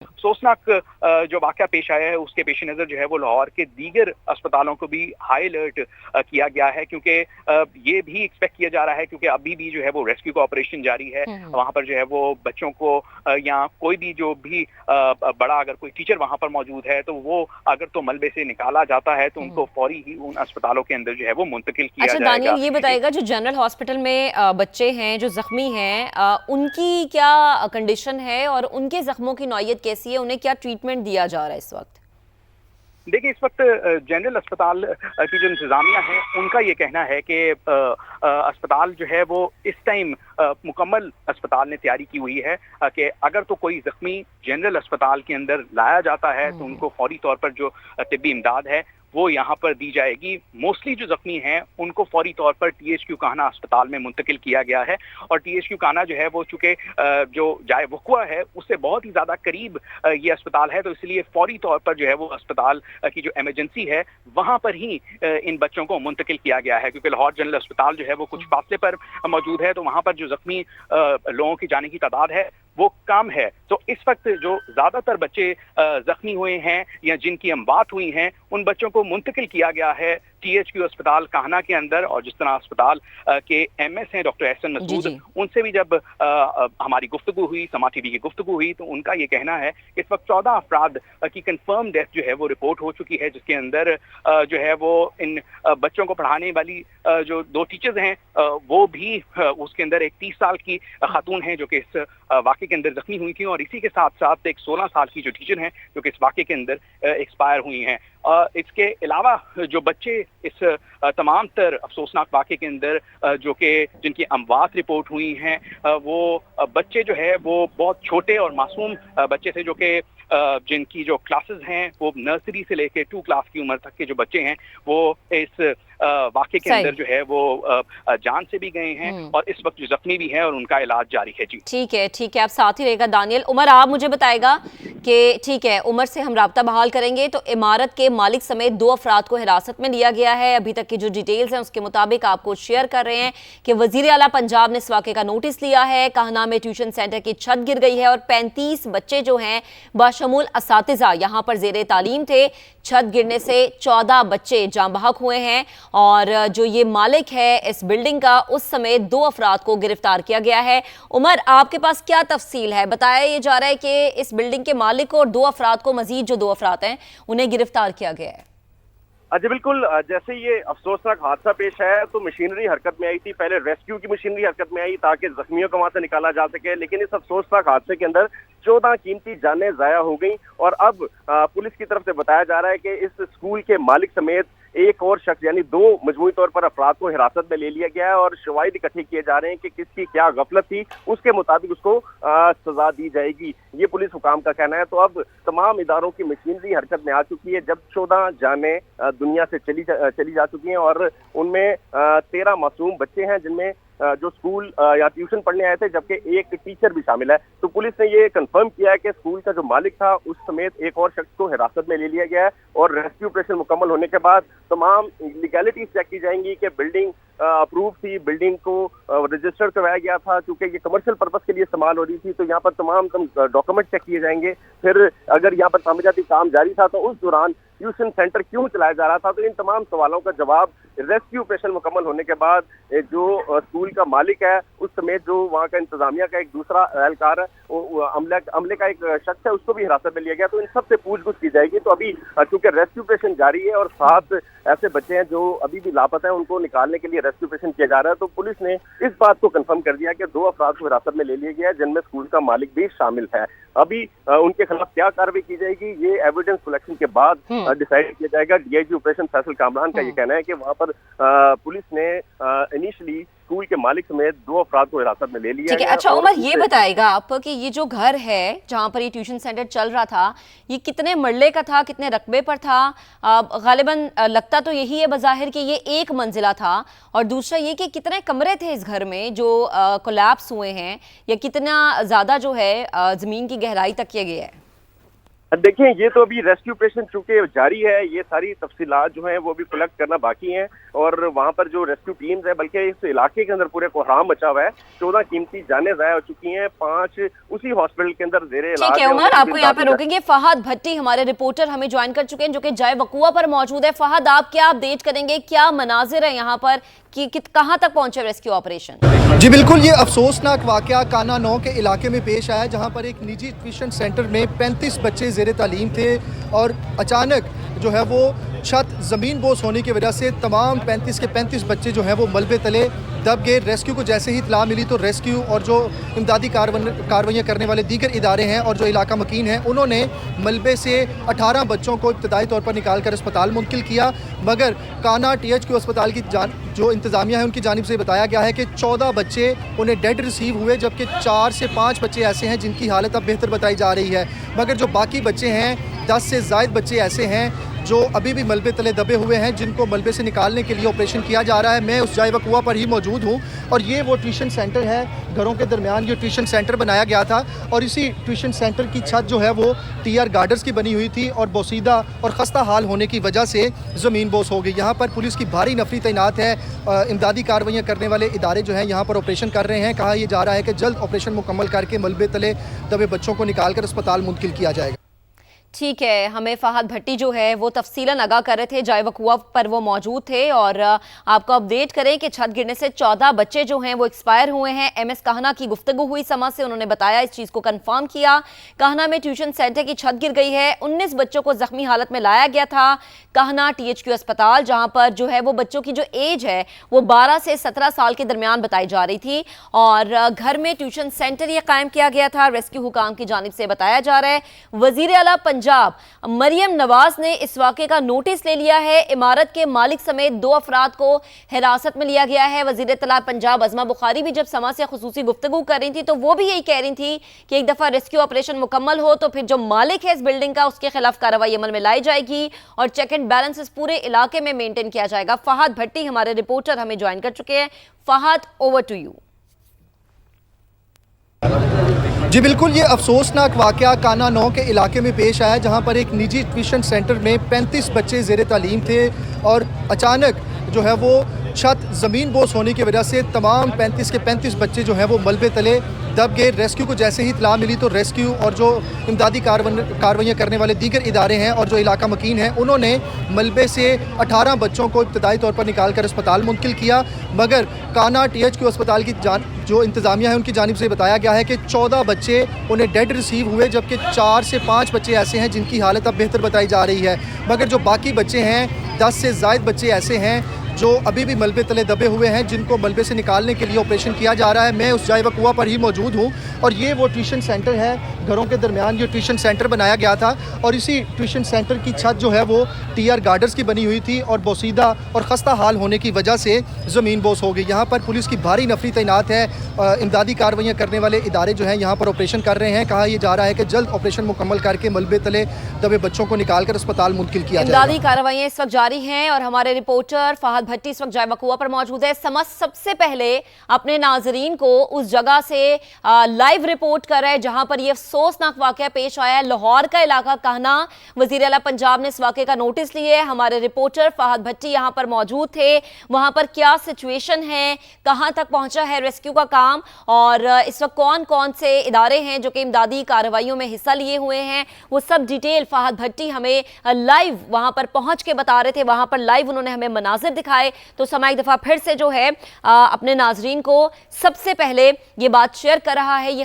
अफसोसनाक जो वाक़या पेश आया है उसके पेश नज़र जो है वो लाहौर के दीगर अस्पतालों को भी हाई अलर्ट किया गया है, क्योंकि ये भी एक्सपेक्ट किया जा रहा है, क्योंकि अभी भी जो है वो रेस्क्यू का ऑपरेशन जारी है। वहाँ पर जो है वो बच्चों को या कोई भी जो भी बड़ा अगर कोई टीचर वहाँ पर मौजूद है तो वो अगर तो मलबे से निकाला जाता है तो उनको फौरी ही उन अस्पतालों के अंदर जो है वो मुंतकिल किया अच्छा जाएगा। दानियल, ये बताइएगा जो जनरल हॉस्पिटल में बच्चे हैं जो जख्मी हैं, उनकी क्या कंडीशन है और उनके जख्मों की नौयत कैसी है, उन्हें क्या ट्रीटमेंट दिया जा रहा है इस वक्त? देखिए, इस वक्त जनरल अस्पताल की जो इंतजामिया है उनका ये कहना है कि अस्पताल जो है वो इस टाइम मुकम्मल अस्पताल ने तैयारी की हुई है कि अगर तो कोई जख्मी जनरल अस्पताल के अंदर लाया जाता है तो उनको फौरी तौर पर जो तिब्बी इमदाद है वो यहाँ पर दी जाएगी। मोस्टली जो जख्मी हैं उनको फौरी तौर पर THQ कान्हा अस्पताल में मुंतकिल किया गया है, और THQ कान्हा जो है वो चूँकि जो जाए वक़्वा है उससे बहुत ही ज़्यादा करीब ये अस्पताल है, तो इसलिए फौरी तौर पर जो है वो अस्पताल की जो एमरजेंसी है वहाँ पर ही इन बच्चों को मुंतकिल किया गया है, क्योंकि लाहौर जनरल अस्पताल जो है वो कुछ फासले पर मौजूद है, तो वहाँ पर जो जख्मी लोगों की जाने की तादाद है वो कम है। तो इस वक्त जो ज़्यादातर बच्चे जख्मी हुए हैं या जिनकी अमवात हुई हैं उन बच्चों को मुंतकिल किया गया है THQ अस्पताल कान्हा के अंदर। और जिस तरह अस्पताल के MS हैं डॉक्टर एहसन मसूद, उनसे भी जब हमारी गुफ्तगू हुई, समा TV की गुफ्तगू हुई, तो उनका ये कहना है कि इस वक्त 14 अफराद की कंफर्म डेथ जो है वो रिपोर्ट हो चुकी है, जिसके अंदर जो है वो इन बच्चों को पढ़ाने वाली जो 2 टीचर्स हैं वो भी उसके अंदर एक 30 साल की खातून है जो कि इस वाक़े के अंदर जख्मी हुई थी, और इसी के साथ साथ एक 16 साल की जो टीचर हैं जो कि इस वाक़े के अंदर एक्सपायर हुई हैं। इसके अलावा जो बच्चे इस तमाम तर अफसोसनाक वाक़े के अंदर जो कि जिनकी अमवात रिपोर्ट हुई हैं वो बच्चे जो है वो बहुत छोटे और मासूम बच्चे थे, जो कि जिनकी जो क्लासेस हैं वो नर्सरी से लेके 2 क्लास की उम्र तक के जो बच्चे हैं वो इस वाक़े के अंदर जो है वो जान से भी गए हैं, और इस वक्त जो जख्मी भी हैं और उनका इलाज जारी है। जी ठीक है, आप साथ ही रहेगा दानियल। उमर, आप मुझे बताएगा कि ठीक है, उमर से हम राब्ता बहाल करेंगे। तो इमारत के मालिक समेत 2 अफराद को हिरासत में लिया गया है। अभी तक की जो डिटेल्स हैं उसके मुताबिक आपको शेयर कर रहे हैं कि वजीर आला पंजाब ने इस वाक़े का नोटिस लिया है। कान्हा में ट्यूशन सेंटर की छत गिर गई है और 35 बच्चे जो हैं बाशमूल असातिज़ा यहाँ पर ज़ेरे तालीम थे। छत गिरने से 14 बच्चे जाँ बहक हुए हैं, और जो ये मालिक है इस बिल्डिंग का, उस समय 2 अफराद को गिरफ्तार किया गया है। उमर, आपके पास क्या तफसील है? बताया ये जा रहा है कि इस बिल्डिंग के मालिक और 2 अफराद को, मजीद जो 2 अफराद हैं उन्हें गिरफ्तार किया गया है। जी बिल्कुल, जैसे ये अफसोसनाक हादसा पेश आया तो मशीनरी हरकत में आई थी। पहले रेस्क्यू की मशीनरी हरकत में आई ताकि जख्मियों को वहां से निकाला जा सके, लेकिन इस अफसोसनाक हादसे के अंदर 14 कीमती जानें जाया हो गई, और अब पुलिस की तरफ से बताया जा रहा है कि इस स्कूल के मालिक समेत एक और शख्स यानी 2 मजमूई तौर पर अफराद को हिरासत में ले लिया गया है, और शवाहिद इकट्ठे किए जा रहे हैं कि किसकी क्या गफलत थी, उसके मुताबिक उसको सजा दी जाएगी, ये पुलिस हुकाम का कहना है। तो अब तमाम इदारों की मशीनरी हरकत में आ चुकी है, जब 14 जानें दुनिया से चली जा चुकी हैं, और उनमें 13 मासूम बच्चे हैं जिनमें जो स्कूल या ट्यूशन पढ़ने आए थे, जबकि एक टीचर भी शामिल है। तो पुलिस ने ये कंफर्म किया है कि स्कूल का जो मालिक था उस समेत एक और शख्स को हिरासत में ले लिया गया है, और रेस्क्यू ऑपरेशन मुकम्मल होने के बाद तमाम लीगैलिटीज चेक की जाएंगी कि बिल्डिंग अप्रूव थी, बिल्डिंग को रजिस्टर्ड करवाया गया था, क्योंकि ये कमर्शियल पर्पस के लिए इस्तेमाल हो रही थी, तो यहाँ पर तमाम डॉक्यूमेंट चेक किए जाएंगे। फिर अगर यहाँ पर तामीराती काम जारी था तो उस दौरान ट्यूशन सेंटर क्यों चलाया जा रहा था, तो इन तमाम सवालों का जवाब रेस्क्यू ऑपरेशन मुकम्मल होने के बाद जो स्कूल का मालिक है उस समेत जो वहाँ का इंतजामिया का एक दूसरा एहलकार है, अमले का एक शख्स है, उसको भी हिरासत में लिया गया। तो इन सब से पूछगछ की जाएगी। तो अभी चूंकि रेस्क्यू ऑपरेशन जारी है और 7 ऐसे बच्चे हैं जो अभी भी लापता हैं, उनको निकालने के लिए रेस्क्यू ऑपरेशन किया जा रहा है, तो पुलिस ने इस बात को कंफर्म कर दिया कि 2 अफराद को हिरासत में ले लिया गया है, जिनमें स्कूल का मालिक भी शामिल है। अभी उनके खिलाफ क्या कार्रवाई की जाएगी ये एविडेंस कलेक्शन के बाद डिसाइड किया जाएगा। DIG ऑपरेशन फैसल कामरान का ये कहना है कि वहाँ पर पुलिस ने इनिशियली स्कूल के मालिक समेत 2 अफराद को हिरासत में ले लिया है। अच्छा उमर, ये बताएगा आप कि ये जो घर है जहाँ पर ये ट्यूशन सेंटर चल रहा था, ये कितने मरले का था, कितने रकबे पर था? गालिबन लगता तो यही है बज़ाहिर कि ये 1 मंजिला था, और दूसरा ये कि कितने कमरे थे इस घर में जो कोलैप्स हुए हैं, या कितना ज़्यादा जो है ज़मीन की गहराई तक किया गया है? देखिए, ये तो अभी रेस्क्यू ऑपरेशन चूंकि जारी है, ये सारी तफसीलात जो हैं वो भी कलेक्ट करना बाकी हैं और वहाँ पर जो रेस्क्यू टीम्स है, बल्कि इस इलाके के अंदर पूरे कोहराम मचा हुआ है। 14 कीमती जानें ज़ाया हो चुकी हैं, 5 उसी हॉस्पिटल के अंदर ज़ेरे इलाज। ठीक है उमर, आपको यहाँ पे रोकेंगे। फहद भट्टी हमारे रिपोर्टर हमें ज्वाइन कर चुके हैं जो कि जाए वकुआ पर मौजूद है। फहद, आप क्या अपडेट करेंगे, क्या मनाजिर है यहाँ पर कि कहाँ तक पहुंचे रेस्क्यू ऑपरेशन? जी बिल्कुल, ये अफसोसनाक वाकया काना 9 के इलाके में पेश आया जहाँ पर एक निजी ट्यूशन सेंटर में 35 बच्चे ज़ेरे तालीम थे और अचानक जो है वो छत ज़मीन बोस होने की वजह से तमाम 35 के 35 बच्चे जो हैं वो मलबे तले दब गए। रेस्क्यू को जैसे ही इत्तला मिली तो रेस्क्यू और जो इमदादी कार्रवाइयाँ करने वाले दीगर इदारे हैं और जो इलाका मकीन हैं, उन्होंने मलबे से 18 बच्चों को इब्तदाई तौर पर निकाल कर अस्पताल मुंतकिल किया। मगर काना THQ अस्पताल की जो इंतज़ामिया है उनकी जानिब से बताया गया है कि 14 बच्चे उन्हें डेड रिसीव हुए, जबकि 4 से 5 बच्चे ऐसे हैं जिनकी हालत अब बेहतर बताई जा रही है। मगर जो बाकी बच्चे हैं, 10 से ज़ायद बच्चे ऐसे हैं जो अभी भी मलबे तले दबे हुए हैं, जिनको मलबे से निकालने के लिए ऑपरेशन किया जा रहा है। मैं उस जाए वकुआ पर ही मौजूद हूँ और ये वो ट्यूशन सेंटर है, घरों के दरमियान ये ट्यूशन सेंटर बनाया गया था और इसी ट्यूशन सेंटर की छत जो है वो TR गार्डर्स की बनी हुई थी और बोसीदा और खस्ता हाल होने की वजह से ज़मीन बोस हो गई। यहाँ पर पुलिस की भारी नफरी तैनात है, इमदादी कार्रवाइयाँ करने वाले इदारे जो हैं यहाँ पर ऑपरेशन कर रहे हैं। कहा यह जा रहा है कि जल्द ऑपरेशन मुकम्मल करके मलबे तले दबे बच्चों को निकाल कर अस्पताल मुंतकिल किया जाएगा। ठीक है, हमें फहद भट्टी जो है वो तफसीलन आगाह कर रहे थे, जाए वकुआ पर वो मौजूद थे और आपको अपडेट करें कि छत गिरने से 14 बच्चे जो हैं वो एक्सपायर हुए हैं। MS कहना की गुफ्तगू हुई समा से, उन्होंने बताया, इस चीज़ को कंफर्म किया। कहना में ट्यूशन सेंटर की छत गिर गई है, 19 बच्चों को जख्मी हालत में लाया गया था कहना THQ अस्पताल, जहाँ पर जो है वो बच्चों की जो एज है वो 12 से 17 साल के दरमियान बताई जा रही थी और घर में ट्यूशन सेंटर ये कायम किया गया था। रेस्क्यू हुकाम की जानिब से बताया जा रहा है। वजीर आला पंजाब मरियम नवाज ने इस वाक़े का नोटिस ले लिया है। इमारत के मालिक समेत 2 अफराद को हिरासत में लिया गया है। वजीर इत्तला पंजाब अज़मा बुखारी भी जब समा से खुसूसी गुफ्तगू कर रही थी तो वो भी यही कह रही थी कि एक दफ़ा रेस्क्यू ऑपरेशन मुकम्मल हो तो फिर जो मालिक है इस बिल्डिंग का उसके खिलाफ कार्रवाई अमल में लाई जाएगी और चेक एंड बैलेंस पूरे इलाके में मेंटेन किया जाएगा। फहद भट्टी हमारे रिपोर्टर हमें ज्वाइन कर चुके हैं। Fahad, over to you. जी बिल्कुल, ये अफसोसनाक वाकया काना 9 के इलाके में पेश आया जहाँ पर एक निजी ट्यूशन सेंटर में 35 बच्चे ज़ेरे तालीम थे और अचानक जो है वो छत ज़मीन बोस होने की वजह से तमाम 35 के 35 बच्चे जो हैं वो मलबे तले दब गए। रेस्क्यू को जैसे ही इत्तला मिली तो रेस्क्यू और जो इमदादी कार्रवाइयाँ करने वाले दीगर इदारे हैं और जो इलाका मकीन हैं, उन्होंने मलबे से 18 बच्चों को इब्तदाई तौर पर निकाल कर अस्पताल मुंतकिल किया। मगर काना THQ अस्पताल की जो इंतज़ामिया है उनकी जानिब से बताया गया है कि 14 बच्चे उन्हें डेड रिसीव हुए, जबकि 4 से 5 बच्चे ऐसे हैं जिनकी हालत अब बेहतर बताई जा रही है। मगर जो बाकी बच्चे हैं, 10 से ज़ायद बच्चे ऐसे हैं जो अभी भी मलबे तले दबे हुए हैं, जिनको मलबे से निकालने के लिए ऑपरेशन किया जा रहा है। मैं उस जाए वकुआ पर ही मौजूद हूँ और ये वो ट्यूशन सेंटर है, घरों के दरमियान ये ट्यूशन सेंटर बनाया गया था और इसी ट्यूशन सेंटर की छत जो है वो TR गार्डर्स की बनी हुई थी और बोसीदा और खस्ता हाल होने की वजह से ज़मीन बोस हो गई। यहाँ पर पुलिस की भारी नफरी तैनात है, इमदादी कार्रवाइयाँ करने वाले इदारे जो हैं यहाँ पर ऑपरेशन कर रहे हैं। कहा यह जा रहा है कि जल्द ऑपरेशन मुकम्मल करके मलबे तले दबे बच्चों को निकाल कर अस्पताल मुंतकिल किया जाएगा। इमदादी कार्रवाइयाँ इस वक्त जारी हैं और हमारे रिपोर्टर फहद भट्टी इस वक्त जाए वकुआ पर मौजूद है। समझ सबसे पहले अपने नाजरीन को उस जगह से लाइव रिपोर्ट कर रहे हैं जहां पर यह अफसोसनाक वाकया पेश आया है। लाहौर का इलाका कहना, वजीर आला पंजाब ने इस वाकये का नोटिस लिए। हमारे रिपोर्टर फहद भट्टी यहां पर मौजूद थे। वहां पर क्या सिचुएशन है, कहां तक पहुंचा है रेस्क्यू का काम और इस वक्त कौन कौन से इदारे हैं जो कि इमदादी कार्रवाइयों में हिस्सा लिए हुए हैं, वो सब डिटेल फहद भट्टी हमें लाइव वहां पर पहुंच के बता रहे थे। वहां पर लाइव उन्होंने हमें मनाजिर दिखाए। तो समा एक दफा फिर से जो है अपने नाजरीन को सबसे पहले ये बात शेयर कर रहा है। ये